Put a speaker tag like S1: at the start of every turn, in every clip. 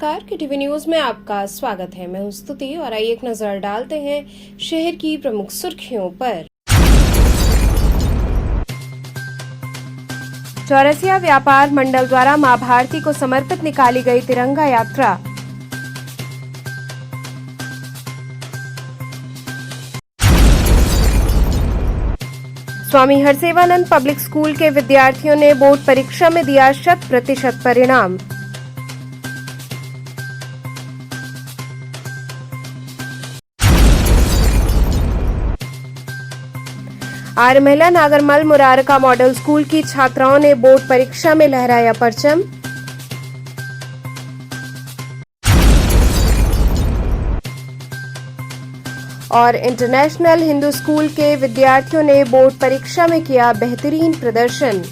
S1: नमस्कार, TV news में आपका स्वागत है। मैं हूं स्तुति और आइए एक नजर डालते हैं शहर की प्रमुख सुर्खियों पर। चौरसिया व्यापार मंडल द्वारा मां भारती को समर्पित निकाली गई तिरंगा यात्रा। स्वामी हरसेवानंद पब्लिक स्कूल के विद्यार्थियों ने बोर्ड परीक्षा में दिया 100% परिणाम। आर्य महिला नागरमल मुरारका मॉडल स्कूल की छात्राओं ने बोर्ड परीक्षा में लहराया परचम। और इंटरनेशनल हिंदू स्कूल के विद्यार्थियों ने बोर्ड परीक्षा में किया बेहतरीन प्रदर्शन।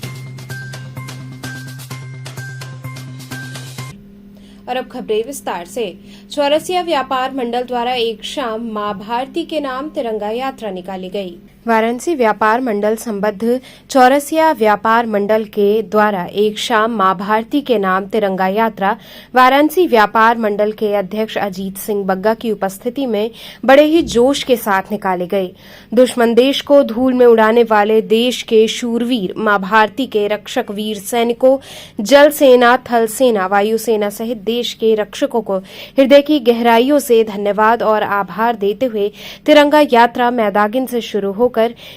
S1: और अब खबरें विस्तार से। चौरसिया व्यापार मंडल द्वारा एक शाम मां भारती के नाम तिरंगा यात्रा निकाली गई। वाराणसी व्यापार मंडल संबद्ध चौरसिया व्यापार मंडल के द्वारा एक शाम मां भारती के नाम तिरंगा यात्रा वाराणसी व्यापार मंडल के अध्यक्ष अजीत सिंह बग्गा की उपस्थिति में बड़े ही जोश के साथ निकाली गई। दुश्मन देश को धूल में उड़ाने वाले देश के शूरवीर मां भारती के रक्षक वीर सैनिकों, जल सेना, थल सेना, वायुसेना सहित देश के रक्षकों को हृदय की गहराइयों से धन्यवाद और आभार देते हुए तिरंगा यात्रा मैदागिन से शुरू होकर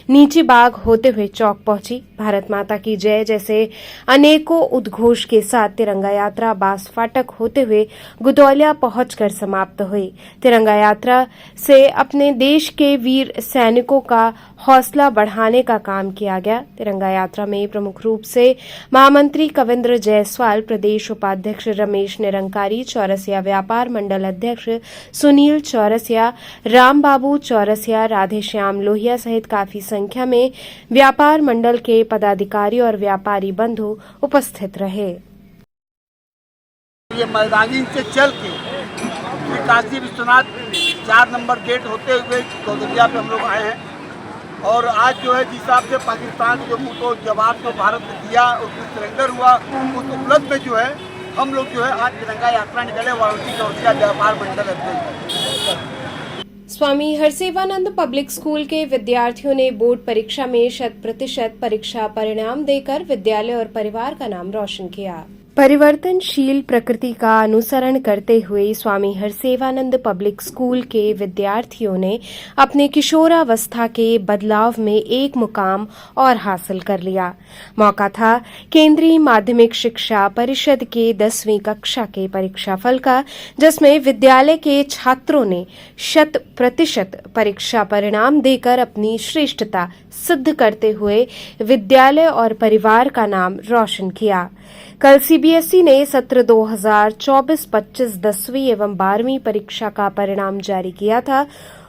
S1: नीचे बाग होते हुए चौक पहुंची। भारत माता की जय जैसे अनेकों उद्घोष के साथ तिरंगा यात्रा बास फाटक होते हुए गुदौलिया पहुंचकर समाप्त हुई। तिरंगा यात्रा से अपने देश के वीर सैनिकों का हौसला बढ़ाने का काम किया गया। तिरंगा यात्रा में प्रमुख रूप से महामंत्री कविंद्र जायसवाल, प्रदेश उपाध्यक्ष रमेश निरंकारी, चौरसिया व्यापार मंडल अध्यक्ष सुनील चौरसिया, राम बाबू चौरसिया, राधेश्याम लोहिया सहित काफी संख्या में व्यापार मंडल के पदाधिकारी और व्यापारी बंधु उपस्थित रहे।
S2: ये मैदानी से चल के काशी विश्वनाथ 4 नंबर गेट होते हुए गौदलिया पे हम लोग आए हैं और आज जो है जिस हिसाब से पाकिस्तान जो मुंह जवाब जो भारत ने दिया उसमें सरेंडर हुआ, उस उपलब्ध में जो है हम लोग जो है आज तिरंगा यात्रा निकले वाराणसी चौरसिया व्यापार मंडल अध्यक्ष।
S1: स्वामी हरसेवानंद पब्लिक स्कूल के विद्यार्थियों ने बोर्ड परीक्षा में 100% परीक्षा परिणाम देकर विद्यालय और परिवार का नाम रोशन किया। परिवर्तनशील प्रकृति का अनुसरण करते हुए स्वामी हरसेवानंद पब्लिक स्कूल के विद्यार्थियों ने अपने किशोरावस्था के बदलाव में एक मुकाम और हासिल कर लिया। मौका था केंद्रीय माध्यमिक शिक्षा परिषद के 10वीं कक्षा के परीक्षाफल का, जिसमें विद्यालय के छात्रों ने 100% परीक्षा परिणाम देकर अपनी श्रेष्ठता सिद्ध करते हुए विद्यालय और परिवार का नाम रोशन किया। कल सीबीएसई ने सत्र 2024-25 10वीं एवं 12वीं परीक्षा का परिणाम जारी किया था।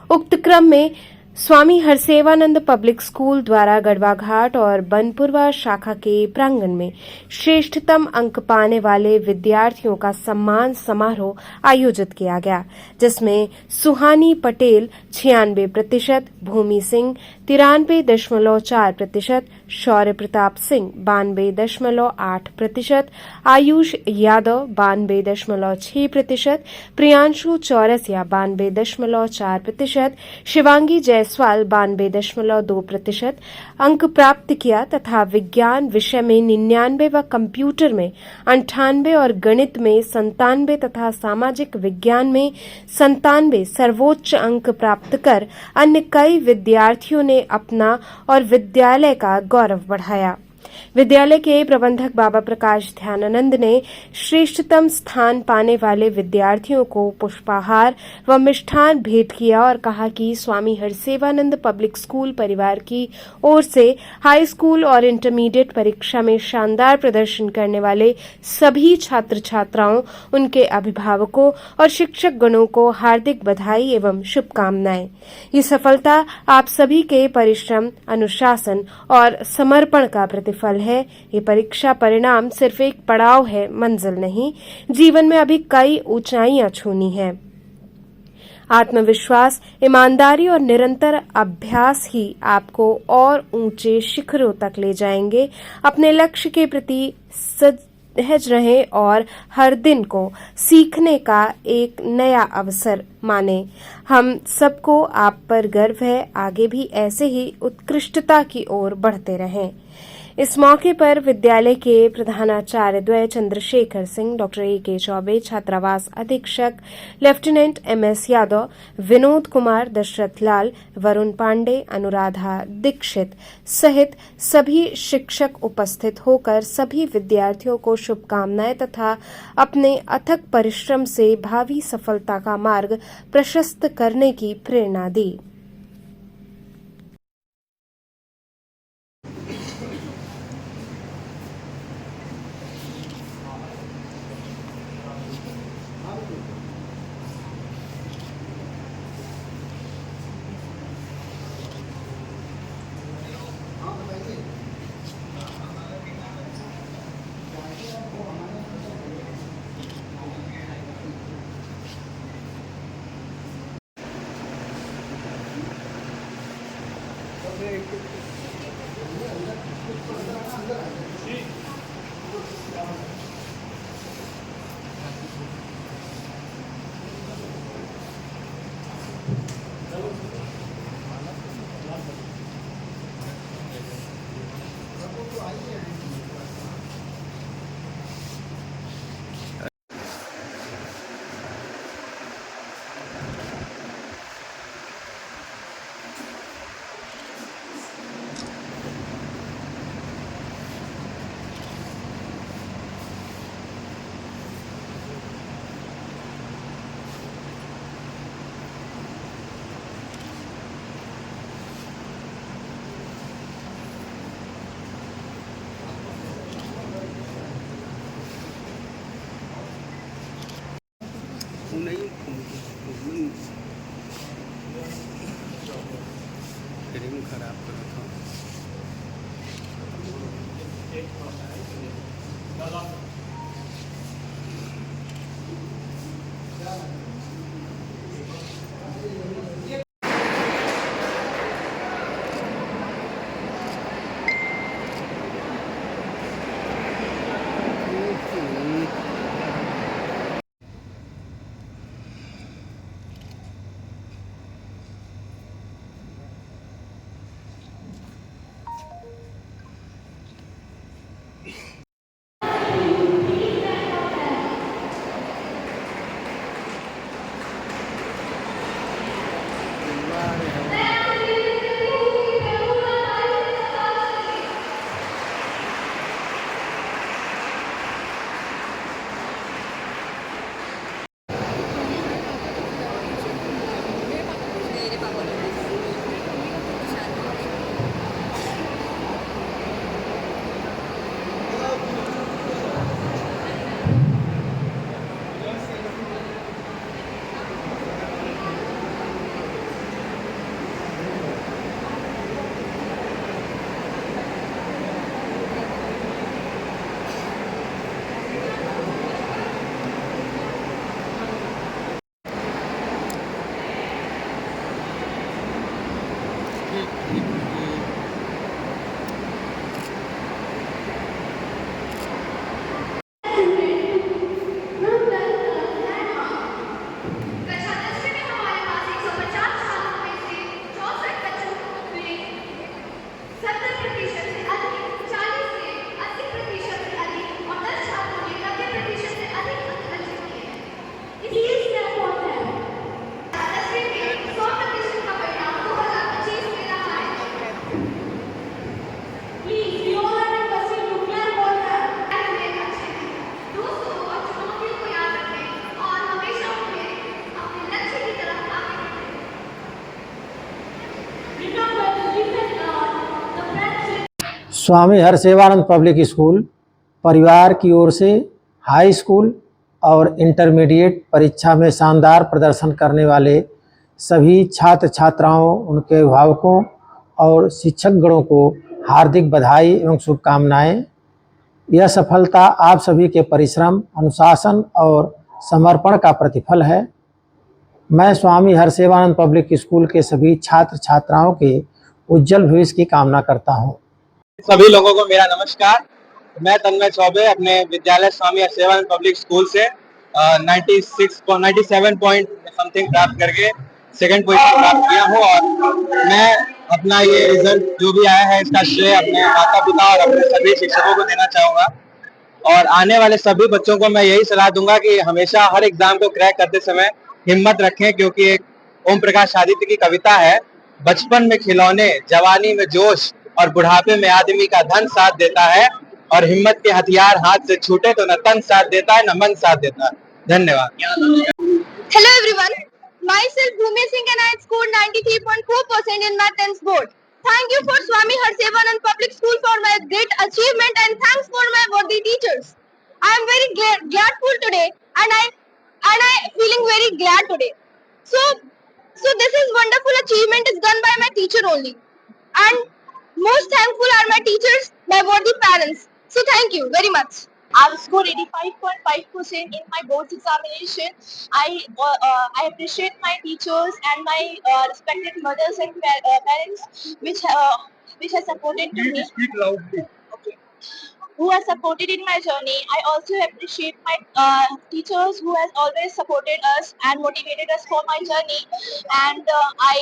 S1: उक्त क्रम में स्वामी हरसेवानंद पब्लिक स्कूल द्वारा गढ़वाघाट और बनपुरवा शाखा के प्रांगण में श्रेष्ठतम अंक पाने वाले विद्यार्थियों का सम्मान समारोह आयोजित किया गया, जिसमें सुहानी पटेल 96%, भूमि सिंह 93.4%, शौर्य प्रताप सिंह 92.8%, आयुष यादव 92.6%, प्रियांशु चौरसिया 92.4%, शिवांगी जायसवाल 92.2% अंक प्राप्त किया तथा विज्ञान विषय में 99 व कंप्यूटर में 98 और गणित में 97 तथा सामाजिक विज्ञान में 97 सर्वोच्च अंक प्राप्त कर अन्य कई विद्यार्थियों ने अपना और विद्यालय का गौरव बढ़ाया। विद्यालय के प्रबंधक बाबा प्रकाश ध्यानानंद ने श्रेष्ठतम स्थान पाने वाले विद्यार्थियों को पुष्पाहार व मिष्ठान भेंट किया और कहा कि स्वामी हरसेवानंद पब्लिक स्कूल परिवार की ओर से हाई स्कूल और इंटरमीडिएट परीक्षा में शानदार प्रदर्शन करने वाले सभी छात्र छात्राओं, उनके अभिभावकों और शिक्षक गणों को हार्दिक बधाई एवं शुभकामनाएं। ये सफलता आप सभी के परिश्रम, अनुशासन और समर्पण का प्रतिफल है। ये परीक्षा परिणाम सिर्फ एक पड़ाव है, मंजिल नहीं। जीवन में अभी कई ऊंचाइयां छूनी है। आत्मविश्वास, ईमानदारी और निरंतर अभ्यास ही आपको और ऊंचे शिखरों तक ले जाएंगे। अपने लक्ष्य के प्रति सहज रहें और हर दिन को सीखने का एक नया अवसर माने। हम सबको आप पर गर्व है, आगे भी ऐसे ही उत्कृष्टता की ओर बढ़ते रहें। इस मौके पर विद्यालय के प्रधानाचार्य द्वय चंद्रशेखर सिंह, डॉक्टर ए.के. चौबे, छात्रावास अधीक्षक लेफ्टिनेंट एम.एस. यादव, विनोद कुमार, दशरथ लाल, वरुण पांडे, अनुराधा दीक्षित सहित सभी शिक्षक उपस्थित होकर सभी विद्यार्थियों को शुभकामनाएं तथा अपने अथक परिश्रम से भावी सफलता का मार्ग प्रशस्त करने की प्रेरणा दी।
S2: खराब करा था।
S3: स्वामी हरसेवानंद पब्लिक स्कूल परिवार की ओर से हाई स्कूल और इंटरमीडिएट परीक्षा में शानदार प्रदर्शन करने वाले सभी छात्र छात्राओं, उनके अभिभावकों और शिक्षकगणों को हार्दिक बधाई एवं शुभकामनाएं। यह सफलता आप सभी के परिश्रम, अनुशासन और समर्पण का प्रतिफल है। मैं स्वामी हरसेवानंद पब्लिक स्कूल के सभी छात्र छात्राओं के उज्जवल भविष्य की कामना करता हूं।
S4: सभी लोगों को मेरा नमस्कार। मैं तन्मय चौबे अपने विद्यालय स्वामी हरसेवानंद पब्लिक स्कूल से 97 पॉइंट समथिंग प्राप्त करके सेकंड पोजीशन प्राप्त किया हूँ। और मैं अपना ये रिजल्ट जो भी आया है इसका श्रेय अपने माता पिता और अपने सभी शिक्षकों को देना चाहूंगा। और आने वाले सभी बच्चों को मैं यही सलाह दूंगा कि हमेशा हर एग्जाम को क्रैक करते समय हिम्मत रखें, क्योंकि एक ओम प्रकाश आदित्य की कविता है, बचपन में खिलौने, जवानी में जोश और बुढ़ापे में आदमी का धन साथ देता है, और हिम्मत के हथियार हाथ से छूटे तो न तन साथ देता है न मन साथ देता है। धन्यवाद।
S5: Hello everyone, myself Bhumi Singh and I scored 93.4% in my 10th board. Thank you for Swami Harsevanand Public School for my great achievement and thanks for my worthy teachers. I am very gladful today and I feeling very glad today. So this is wonderful achievement is done by my teacher only. And most thankful are my teachers, my worthy parents. So thank you very much. I've scored 85.5% in my board examination. I appreciate my teachers and my respected mothers and parents which have supported to me. Speak loudly. Okay. Who has supported in my journey. I also appreciate my teachers who has always supported us and motivated us for my journey. And I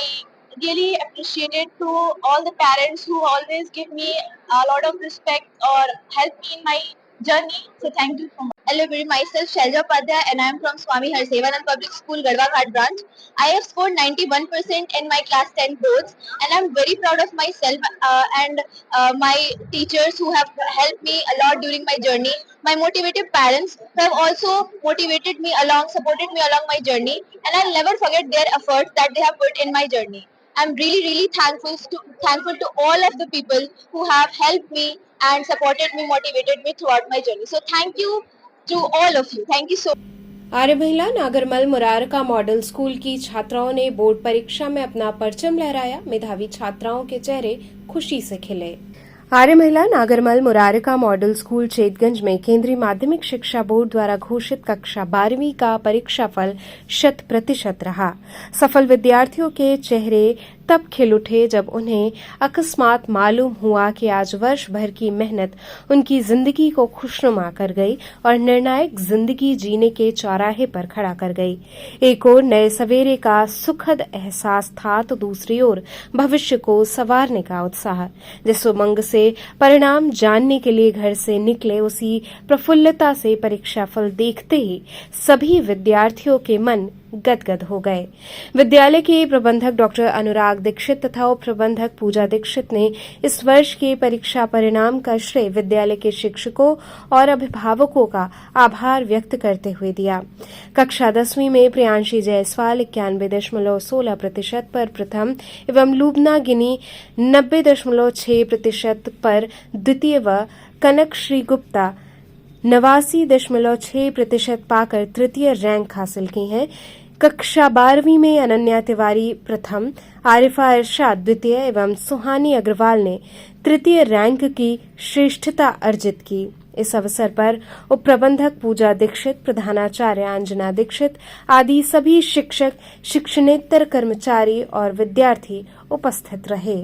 S5: really appreciated to all the parents who always give me a lot of respect or help me in my journey. So thank you so much. Hello, everybody. Myself Shailja Padya and I am from Swami Harsevanand Public School, Garhwa Ghat branch. I have scored 91% in my class 10 boards and I am very proud of myself and my teachers who have helped me a lot during my journey. My motivated parents who have also motivated me along, supported me along my journey, and I'll never forget their efforts that they have put in my journey. I'm really thankful to all of the people who have helped me and supported me, motivated me throughout my journey. So thank you to all of you. Thank you so much.
S1: आर्य महिला Nagarmal Murarka model school की छात्राओं ने board परीक्षा में अपना परचम लहराया। मेधावी छात्राओं के चेहरे खुशी से खिले। आर्य महिला नागरमल मुरारका मॉडल स्कूल चेतगंज में केंद्रीय माध्यमिक शिक्षा बोर्ड द्वारा घोषित कक्षा 12वीं का परीक्षाफल 100% रहा। सफल विद्यार्थियों के चेहरे तब खिल उठे जब उन्हें अकस्मात मालूम हुआ कि आज वर्ष भर की मेहनत उनकी जिंदगी को खुशनुमा कर गई और निर्णायक जिंदगी जीने के चौराहे पर खड़ा कर गई। एक ओर नए सवेरे का सुखद एहसास था तो दूसरी ओर भविष्य को संवारने का उत्साह। जिस उमंग से परिणाम जानने के लिए घर से निकले, उसी प्रफुल्लता से परीक्षा फल देखते ही सभी विद्यार्थियों के मन गदगद हो गए। विद्यालय के प्रबंधक डॉक्टर अनुराग दीक्षित तथा उप प्रबंधक पूजा दीक्षित ने इस वर्ष के परीक्षा परिणाम का श्रेय विद्यालय के शिक्षकों और अभिभावकों का आभार व्यक्त करते हुए दिया। कक्षा 10वीं में प्रियांशी जायसवाल 91.16% पर प्रथम एवं लूबना गिनी 90.6% पर द्वितीय व कनक श्री गुप्ता 89.6% पाकर तृतीय रैंक हासिल की है। कक्षा 12वीं में अनन्या तिवारी प्रथम, आरिफा इरशाद द्वितीय एवं सुहानी अग्रवाल ने तृतीय रैंक की श्रेष्ठता अर्जित की। इस अवसर पर उप प्रबंधक पूजा दीक्षित, प्रधानाचार्य अंजना दीक्षित आदि सभी शिक्षक, शिक्षणेतर कर्मचारी और विद्यार्थी उपस्थित रहे।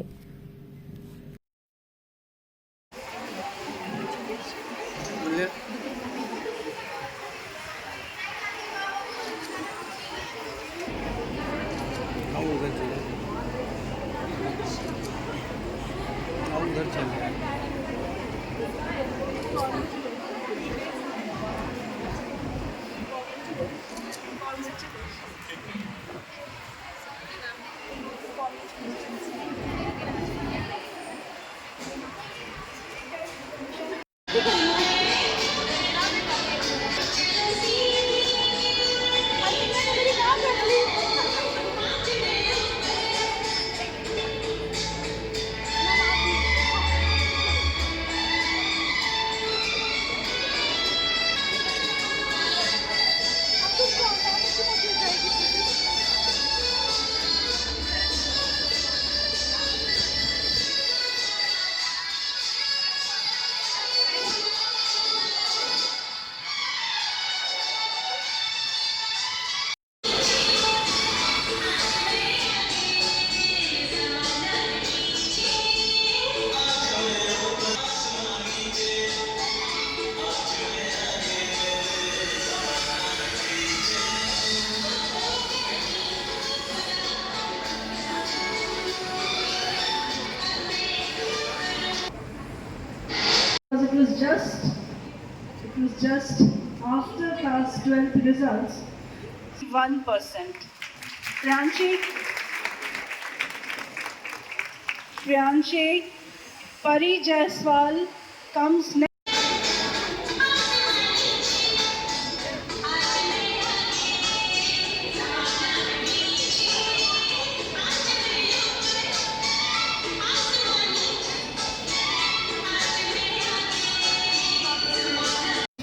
S6: 12th results, 1%. Priyanshi Pari Jaiswal comes next.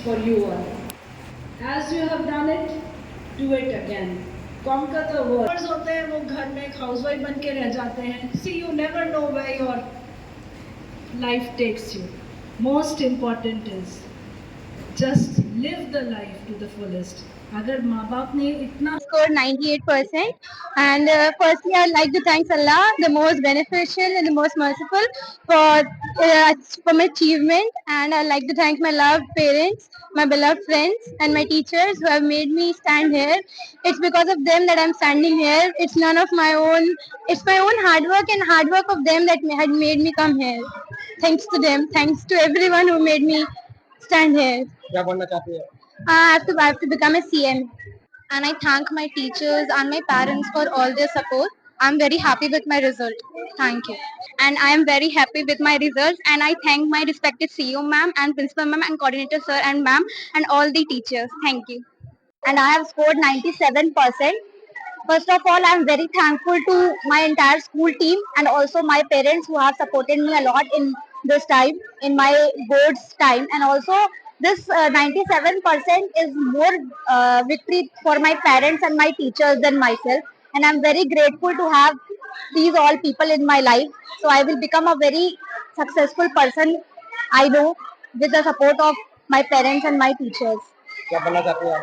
S6: For you all. As you have done it, do it again. Conquer the world. होते हैं वो घर में एक हाउसवाइफ बन के रह जाते हैं. See, you never know where your life takes you. Most important is just live the life to the fullest. अगर माँ बाप ने इतना
S5: Scored 98%, and firstly I'd like to thank Allah, the most beneficial and the most merciful, for my achievement. And I'd like to thank my loved parents, my beloved friends, and my teachers who have made me stand here. It's because of them that I'm standing here. It's none of my own. It's my own hard work and hard work of them that had made me come here. Thanks to them. Thanks to everyone who made me stand here.
S4: क्या बनना चाहती है?
S5: I have to become a CM. And I thank my teachers and my parents for all their support. I'm very happy with my result. Thank you. And I am very happy with my results, and I thank my respected CEO ma'am and principal ma'am and coordinator sir and ma'am and all the teachers. Thank you. And I have scored 97%. First of all, I'm very thankful to my entire school team and also my parents who have supported me a lot in this time, in my boards time. And also this 97% is more victory for my parents and my teachers than myself. And I'm very grateful to have these all people in my life. So I will become a very successful person, I know, with the support of my parents and my teachers.
S4: क्या बनना चाहती है?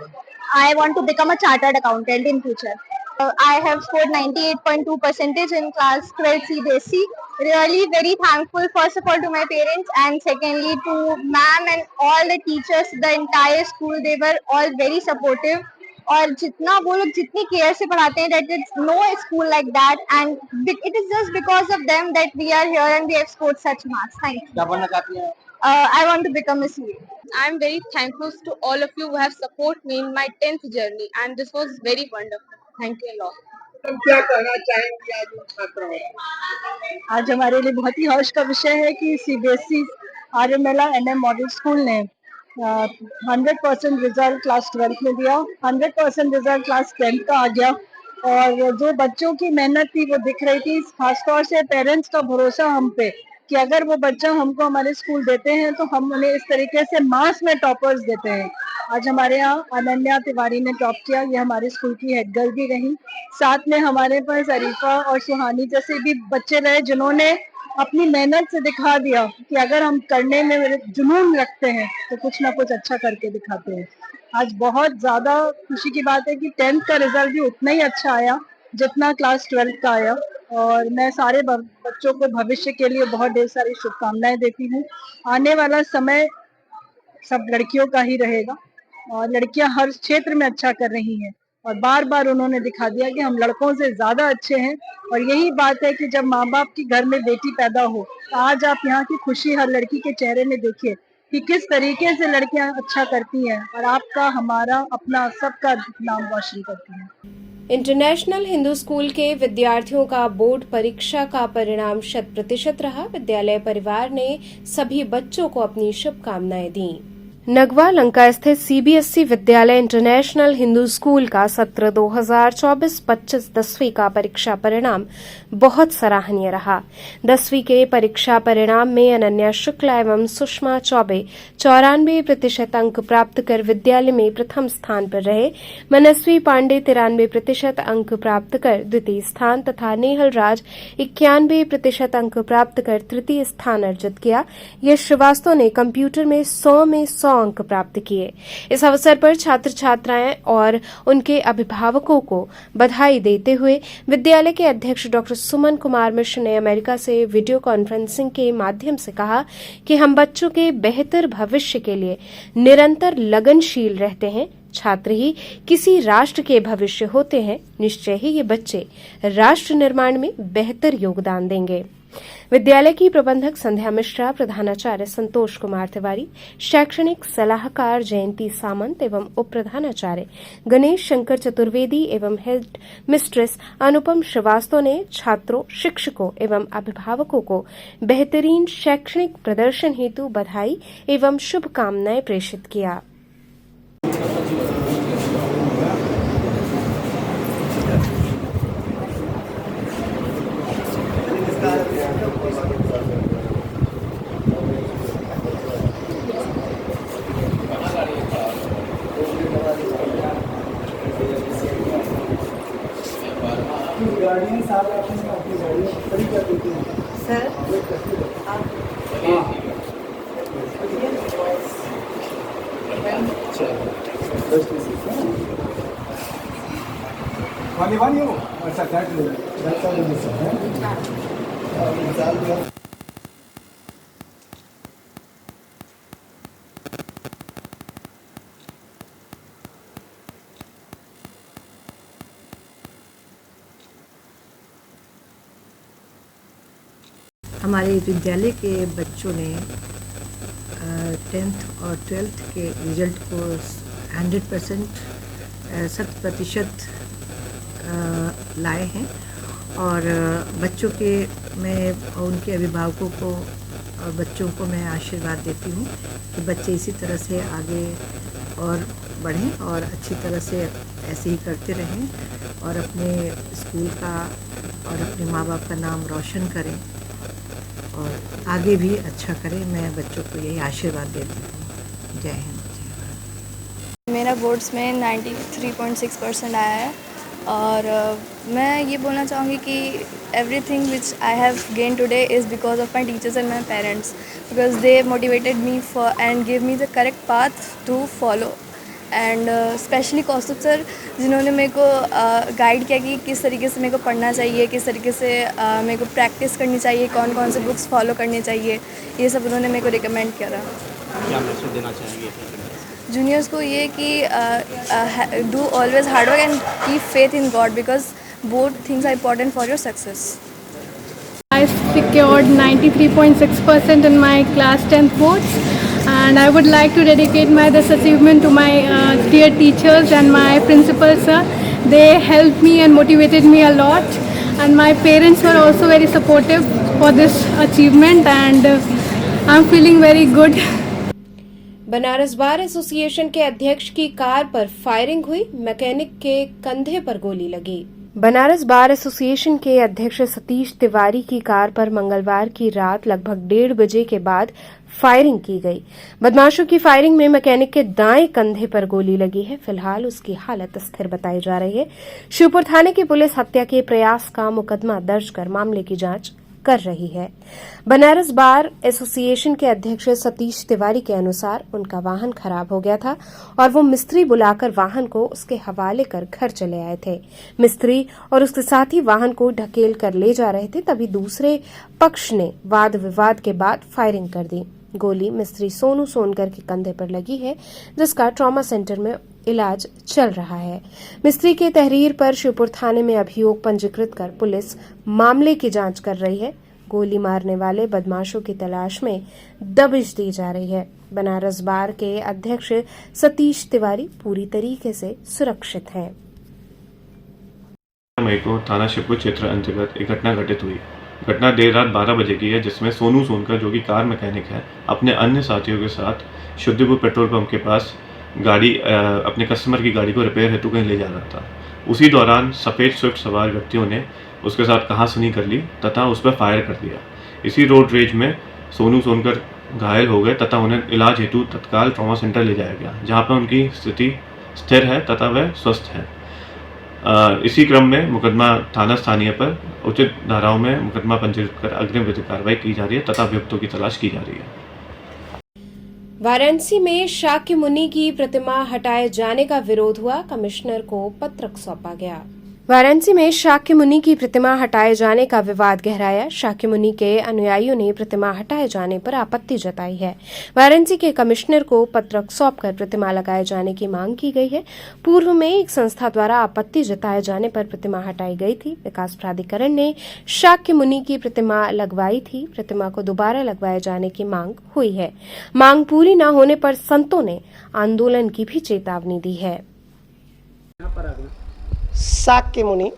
S5: I want to become a chartered accountant in future. I have scored 98.2% in class 12 CBSE. Really very thankful first of all to my parents, and secondly to ma'am and all the teachers, the entire school. They were all very supportive. और जितना वो लोग जितनी care से पढ़ाते हैं, that it's no school like that, and it is just because of them that we are here and we have scored such marks. Thank you.
S4: क्या बनना चाहती है?
S5: I want to become a CA.
S7: I'm very thankful to all of you who have supported me in my 10th journey, and this was very wonderful. Thank you a lot.
S2: हम क्या कहना चाहेंगे आज उन छात्राओं को?
S6: आज हमारे लिए बहुत ही हर्ष का विषय है कि सीबीएसई आर्यमेला एनएम मॉडल स्कूल ने 100% रिजल्ट क्लास 12 में दिया, 100% रिजल्ट क्लास 10th का आ गया, और जो बच्चों की मेहनत थी वो दिख रही थी. खासतौर से पेरेंट्स का भरोसा हम पे कि अगर वो बच्चा हमको हमारे स्कूल देते हैं तो हम उन्हें इस तरीके से मास में टॉपर्स देते हैं. आज हमारे यहाँ अनन्या तिवारी ने टॉप किया, ये हमारे स्कूल की हेड गर्ल भी रही. साथ में हमारे पास अरीफा और सुहानी जैसे भी बच्चे रहे जिन्होंने अपनी मेहनत से दिखा दिया कि अगर हम करने में जुनून रखते हैं तो कुछ ना कुछ अच्छा करके दिखाते हैं. आज बहुत ज़्यादा खुशी की बात है कि 10th का रिजल्ट भी उतना ही अच्छा आया जितना क्लास 12 का आया, और मैं सारे बच्चों को भविष्य के लिए बहुत ढेर सारी शुभकामनाएं देती हूँ. आने वाला समय सब लड़कियों का ही रहेगा, और लड़कियां हर क्षेत्र में अच्छा कर रही हैं, और बार बार उन्होंने दिखा दिया कि हम लड़कों से ज़्यादा अच्छे हैं. और यही बात है कि जब माँ बाप की घर में बेटी पैदा हो तो आज आप यहाँ की खुशी हर लड़की के चेहरे में देखिए कि किस तरीके से लड़कियां अच्छा करती हैं, और आपका, हमारा, अपना, सबका नाम रोशन करती हैं.
S1: इंटरनेशनल हिंदू स्कूल के विद्यार्थियों का बोर्ड परीक्षा का परिणाम 100% रहा. विद्यालय परिवार ने सभी बच्चों को अपनी शुभकामनाएं दी. नगवा लंका स्थित सीबीएसई विद्यालय इंटरनेशनल हिंदू स्कूल का सत्र 2024-25 10वीं का परीक्षा परिणाम बहुत सराहनीय रहा. 10वीं के परीक्षा परिणाम में अनन्या शुक्ला एवं सुषमा चौबे 94% अंक प्राप्त कर विद्यालय में प्रथम स्थान पर रहे. मनस्वी पांडे 93% अंक प्राप्त कर द्वितीय स्थान तथा नेहल राज 91% अंक प्राप्त कर तृतीय स्थान अर्जित किया. यश श्रीवास्तव ने कंप्यूटर में 100 में 100 अंक प्राप्त किए. इस अवसर पर छात्र छात्राएं और उनके अभिभावकों को बधाई देते हुए विद्यालय के अध्यक्ष डॉक्टर सुमन कुमार मिश्र ने अमेरिका से वीडियो कॉन्फ्रेंसिंग के माध्यम से कहा कि हम बच्चों के बेहतर भविष्य के लिए निरंतर लगनशील रहते हैं. छात्र ही किसी राष्ट्र के भविष्य होते हैं. निश्चय ही ये बच्चे राष्ट्र निर्माण में बेहतर योगदान देंगे. विद्यालय की प्रबंधक संध्या मिश्रा, प्रधानाचार्य संतोष कुमार तिवारी, शैक्षणिक सलाहकार जयंती सामंत एवं उप प्रधानाचार्य गणेश शंकर चतुर्वेदी एवं हेड मिस्ट्रेस अनुपम श्रीवास्तव ने छात्रों, शिक्षकों एवं अभिभावकों को बेहतरीन शैक्षणिक प्रदर्शन हेतु बधाई एवं शुभकामनाएं प्रेषित किया।
S8: हमारे विद्यालय के बच्चों ने 10th और 12th के रिजल्ट को 100% 100% लाए हैं और बच्चों के मैं उनके अभिभावकों को और बच्चों को मैं आशीर्वाद देती हूँ कि बच्चे इसी तरह से आगे और बढ़ें और अच्छी तरह से ऐसे ही करते रहें और अपने स्कूल का और अपने माँ बाप का नाम रोशन करें और आगे भी अच्छा करें। मैं बच्चों को यही आशीर्वाद देती हूँ। जय हिंद, जय भारत।
S5: मेरा बोर्ड्स में 93.6% आया है और मैं ये बोलना चाहूँगी कि everything which I have gain today is because of my teachers and my parents, because they motivated me for and give me the correct path to follow and specially Kaustubh sir जिन्होंने मेरे को गाइड किया कि किस तरीके से मेरे को पढ़ना चाहिए, किस तरीके से मेरे को प्रैक्टिस करनी चाहिए, कौन कौन से बुक्स फॉलो करने चाहिए, ये सब उन्होंने मेरे को रिकमेंड किया था।
S9: क्या मैसेज देना चाहेंगे
S5: जूनियर्स को ये कि do always hard work and keep faith in God because both things are important for your success.
S10: I secured 93.6% in my class 10th boards, and I would like to dedicate this achievement to my dear teachers and my principal sir. They helped me and motivated me a lot, and my parents were also very supportive for this achievement, and I'm feeling very good.
S1: Banaras bar association के अध्यक्ष की car पर firing हुई, mechanic के कंधे पर गोली लगी। बनारस बार एसोसिएशन के अध्यक्ष सतीश तिवारी की कार पर मंगलवार की रात लगभग 1:30 बजे के बाद फायरिंग की गई। बदमाशों की फायरिंग में मैकेनिक के दाएं कंधे पर गोली लगी है। फिलहाल उसकी हालत स्थिर बताई जा रही है। शिवपुर थाने की पुलिस हत्या के प्रयास का मुकदमा दर्ज कर मामले की जांच कर रही है। बनारस बार एसोसिएशन के अध्यक्ष सतीश तिवारी के अनुसार उनका वाहन खराब हो गया था और वो मिस्त्री बुलाकर वाहन को उसके हवाले कर घर चले आए थे। मिस्त्री और उसके साथी वाहन को ढकेल कर ले जा रहे थे, तभी दूसरे पक्ष ने वाद विवाद के बाद फायरिंग कर दी। गोली मिस्त्री सोनू सोनकर के कंधे पर लगी है, जिसका ट्रॉमा सेंटर में इलाज चल रहा है। मिस्त्री के तहरीर पर शिवपुर थाने में अभियोग पंजीकृत कर पुलिस मामले की जांच कर रही है। गोली मारने वाले बदमाशों की तलाश में दबिश दी जा रही है। बनारस बार के अध्यक्ष सतीश तिवारी पूरी तरीके से सुरक्षित हैं।
S11: मई को थाना शिवपुर क्षेत्र अंतर्गत एक घटना घटित हुई। घटना देर रात 12 बजे की है, जिसमें सोनू सोनकर जो कि कार मैकेनिक है, अपने अन्य साथियों के साथ शुद्धिपुर पेट्रोल पंप के पास गाड़ी अपने कस्टमर की गाड़ी को रिपेयर हेतु कहीं ले जा रहा था। उसी दौरान सफ़ेद स्विफ्ट सवार व्यक्तियों ने उसके साथ कहासुनी कर ली तथा उस पर फायर कर दिया। इसी रोड रेज में सोनू सोनकर घायल हो गए तथा उन्हें इलाज हेतु तत्काल ट्रॉमा सेंटर ले जाया गया, जहां पर उनकी स्थिति स्थिर है तथा वह स्वस्थ है। इसी क्रम में मुकदमा थाना स्थानीय पर उचित धाराओं में मुकदमा पंजीकृत कर अग्रिम विधिक कार्रवाई की जा रही है तथा अभियुक्तों की तलाश की जा रही है।
S1: वाराणसी में शाक्य मुनि की प्रतिमा हटाए जाने का विरोध हुआ। कमिश्नर को पत्रक सौंपा गया। वाराणसी में शाक्य मुनि की प्रतिमा हटाए जाने का विवाद गहराया। शाक्य मुनि के अनुयायियों ने प्रतिमा हटाए जाने पर आपत्ति जताई है। वाराणसी के कमिश्नर को पत्रक सौंपकर प्रतिमा लगाए जाने की मांग की गई है। पूर्व में एक संस्था द्वारा आपत्ति जताए जाने पर प्रतिमा हटाई गई थी। विकास प्राधिकरण ने शाक्य मुनि की प्रतिमा लगवाई थी। प्रतिमा को दोबारा लगवाए जाने की मांग हुई है। मांग पूरी न होने पर संतों ने आंदोलन की भी चेतावनी दी है।
S12: शाक्य मुनि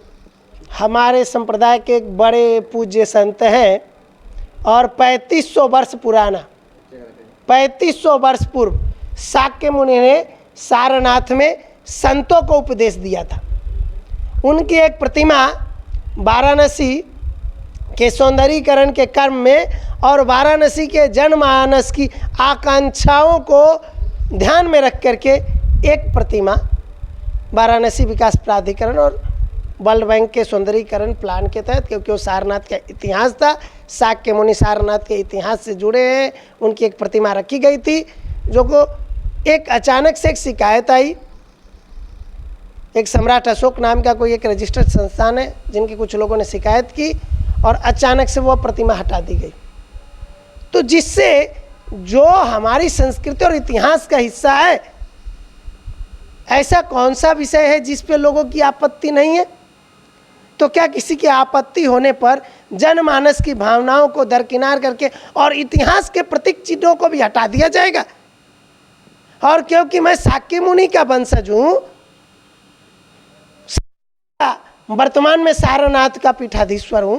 S12: हमारे संप्रदाय के एक बड़े पूज्य संत हैं और 3500 वर्ष पुराना 3500 वर्ष पूर्व शाक्य मुनि ने सारनाथ में संतों को उपदेश दिया था। उनकी एक प्रतिमा वाराणसी के सौंदर्यीकरण के कर्म में और वाराणसी के जनमानस की आकांक्षाओं को ध्यान में रख करके एक प्रतिमा वाराणसी विकास प्राधिकरण और वर्ल्ड बैंक के सौंदर्यीकरण प्लान के तहत, क्योंकि वो सारनाथ का इतिहास था, शाक्य मुनि सारनाथ के इतिहास से जुड़े हैं, उनकी एक प्रतिमा रखी गई थी। जो को एक अचानक से एक शिकायत आई। एक सम्राट अशोक नाम का कोई एक रजिस्टर्ड संस्थान है जिनकी कुछ लोगों ने शिकायत की और अचानक से वो प्रतिमा हटा दी गई। तो जिससे जो हमारी संस्कृति और इतिहास का हिस्सा है, ऐसा कौन सा विषय है जिस पे लोगों की आपत्ति नहीं है? तो क्या किसी की आपत्ति होने पर जनमानस की भावनाओं को दरकिनार करके और इतिहास के प्रतीक चिन्हों को भी हटा दिया जाएगा? और क्योंकि मैं शाक्य मुनि का वंशज हूं, वर्तमान में सारनाथ का पीठाधीश्वर हूं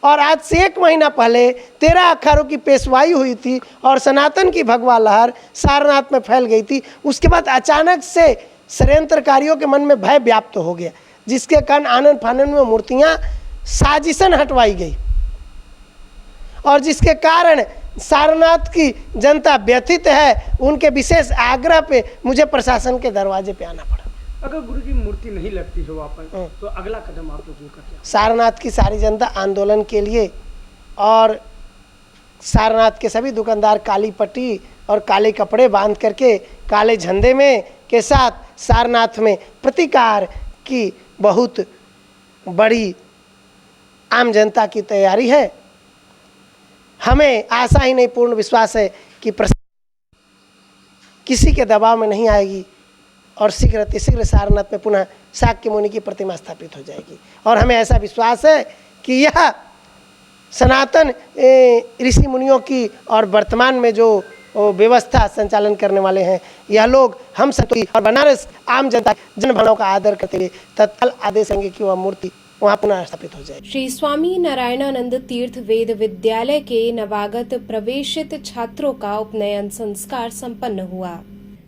S12: और आज से 1 महीना पहले 13 अखाड़ों की पेशवाई हुई थी और सनातन की भगवा लहर सारनाथ में फैल गई थी। उसके बाद अचानक से षड्यंत्रकारियों के मन में भय व्याप्त हो गया, जिसके कारण आनन फानन में मूर्तियां साजिशन हटवाई गई और जिसके कारण सारनाथ की जनता व्यथित है। उनके विशेष आग्रह पे मुझे प्रशासन के दरवाजे पे आना पड़ा।
S13: अगर गुरु की मूर्ति नहीं लगती है वापस, तो अगला कदम आप लोग करते हैं?
S12: सारनाथ की सारी जनता आंदोलन के लिए और सारनाथ के सभी दुकानदार काली पट्टी और काले कपड़े बांध करके काले झंडे में के साथ सारनाथ में प्रतिकार की बहुत बड़ी आम जनता की तैयारी है। हमें आशा ही नहीं, पूर्ण विश्वास है कि किसी के दबाव में नहीं आएगी और शीघ्र सारनाथ में पुनः शाक्य मुनि की प्रतिमा स्थापित हो जाएगी। और हमें ऐसा विश्वास है कि यह सनातन ऋषि मुनियों की और वर्तमान में जो व्यवस्था संचालन करने वाले हैं, यह लोग हम संतों और बनारस आम जनता जन भावनाओं का आदर करते हुए तत्काल आदेश देंगे कि वह मूर्ति वहाँ पुनः स्थापित हो जाए।
S1: श्री स्वामी नारायणानंद तीर्थ वेद विद्यालय के नवागत प्रवेशित छात्रों का उपनयन संस्कार संपन्न हुआ।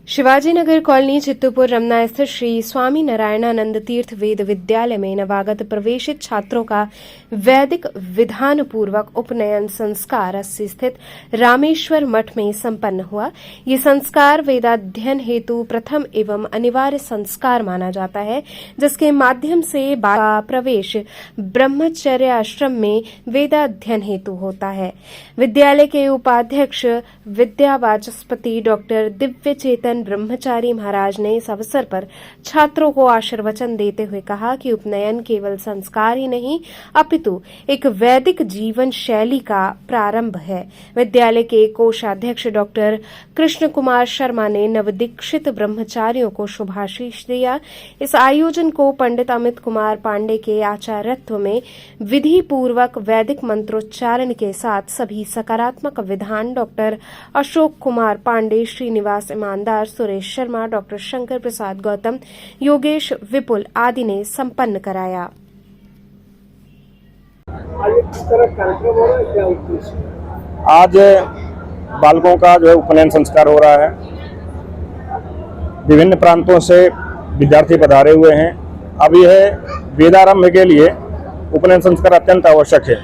S1: शिवाजी नगर कॉलोनी चित्तूपुर रमना स्थित श्री स्वामी नारायणानंद तीर्थ वेद विद्यालय में नवागत प्रवेशित छात्रों का वैदिक विधान पूर्वक उपनयन संस्कार 80 स्थित रामेश्वर मठ में संपन्न हुआ। ये संस्कार वेदाध्ययन हेतु प्रथम एवं अनिवार्य संस्कार माना जाता है, जिसके माध्यम से बालक प्रवेश ब्रह्मचर्य आश्रम में वेदाध्ययन हेतु होता है। विद्यालय के उपाध्यक्ष विद्यावाचस्पति डॉक्टर दिव्य चेतन ब्रह्मचारी महाराज ने इस अवसर पर छात्रों को आशीर्वचन देते हुए कहा कि उपनयन केवल संस्कार ही नहीं, अपितु एक वैदिक जीवन शैली का प्रारंभ है। विद्यालय के कोषाध्यक्ष डॉक्टर कृष्ण कुमार शर्मा ने नवदीक्षित ब्रह्मचारियों को शुभाशीष दिया। इस आयोजन को पंडित अमित कुमार पांडे के आचार्यत्व में विधि पूर्वक वैदिक मंत्रोच्चारण के साथ सभी सकारात्मक विधान डॉक्टर अशोक कुमार पांडे, श्रीनिवास ईमानदार, सुरेश शर्मा, डॉक्टर शंकर प्रसाद गौतम, योगेश विपुल आदि ने संपन्न कराया।
S14: आज बालकों का जो है उपनयन संस्कार हो रहा है। विभिन्न प्रांतों से विद्यार्थी पधारे हुए हैं। अब यह वेदारंभ के लिए उपनयन संस्कार अत्यंत आवश्यक है।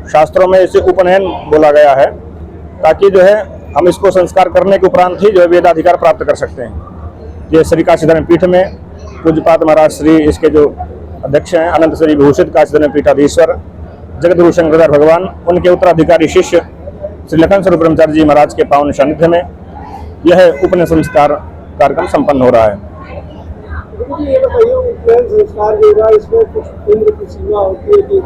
S14: शास्त्रों में इसे उपनयन बोला गया है ताकि जो है हम इसको संस्कार करने के उपरांत ही जो है वेदाधिकार प्राप्त कर सकते हैं। ये श्री काशी धर्म पीठ में पूज्यपाद महाराज श्री इसके जो अध्यक्ष हैं अनंत श्री विभूषित काशी धर्म पीठाधीश्वर जगतगुरु शंकरदास भगवान, उनके उत्तराधिकारी शिष्य श्री लखन स्वरूप ब्रह्मचारी जी महाराज के पावन सानिध्य में यह उपनयन संस्कार कार्यक्रम संपन्न हो रहा है।
S15: ये बताइए उपनयन पुरस्कार जो होगा इसमें कुछ उम्र की सीमा होती है कि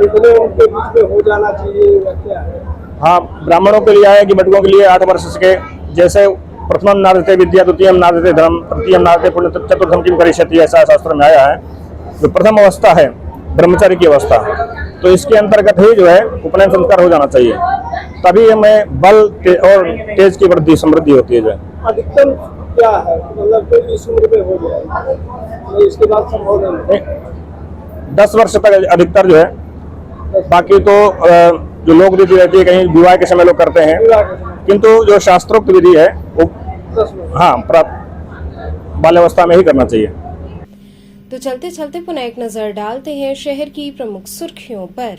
S15: इतने उनके बीच में हो जाना चाहिए या क्या है?
S14: हाँ, ब्राह्मणों के लिए आया कि बटुकों के लिए 8 वर्ष के, जैसे प्रथम नारदते विद्या, द्वितीय नारदते धर्म, तृतीय नारदते पुण्य, चतुर्थम किम करिष्यति, ऐसा शास्त्र में आया है। जो प्रथम अवस्था है ब्रह्मचर्य की अवस्था, तो इसके अंतर्गत ही जो है उपनयन संस्कार हो जाना चाहिए, तभी हमें बल और तेज की वृद्धि समृद्धि होती है। जो है
S15: अधिकतम क्या है, मतलब इस उम्र में हो जाए, तो इसके बाद संभव नहीं?
S14: 10 वर्ष तक अधिकतर जो है, बाकी तो जो लोक रीति रहती है कहीं विवाह के समय लोग करते हैं, किंतु जो शास्त्रोक्त विधि है वो हाँ बाल्यावस्था में ही करना चाहिए।
S1: तो चलते चलते पुनः एक नजर डालते हैं शहर की प्रमुख सुर्खियों पर।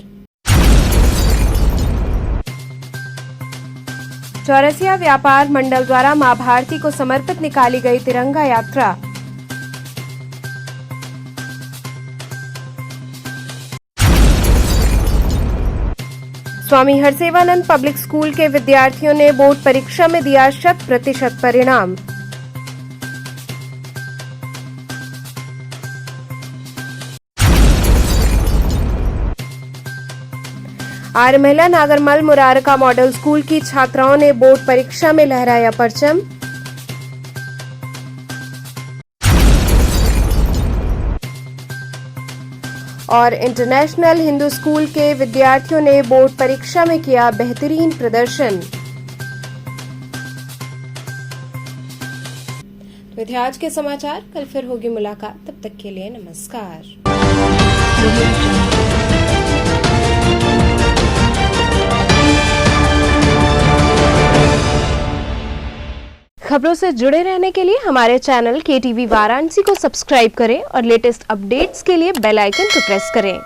S1: चौरसिया व्यापार मंडल द्वारा मां भारती को समर्पित निकाली गई तिरंगा यात्रा। स्वामी हरसेवानंद पब्लिक स्कूल के विद्यार्थियों ने बोर्ड परीक्षा में दिया 100% परिणाम। आर्य महिला नागरमल मुरारका मॉडल स्कूल की छात्राओं ने बोर्ड परीक्षा में लहराया परचम। और इंटरनेशनल हिंदू स्कूल के विद्यार्थियों ने बोर्ड परीक्षा में किया बेहतरीन प्रदर्शन। तो थे आज के समाचार, कल फिर होगी मुलाकात, तब तक के लिए नमस्कार। खबरों से जुड़े रहने के लिए हमारे चैनल KTV वाराणसी को सब्सक्राइब करें और लेटेस्ट अपडेट्स के लिए बेल आइकन को प्रेस करें।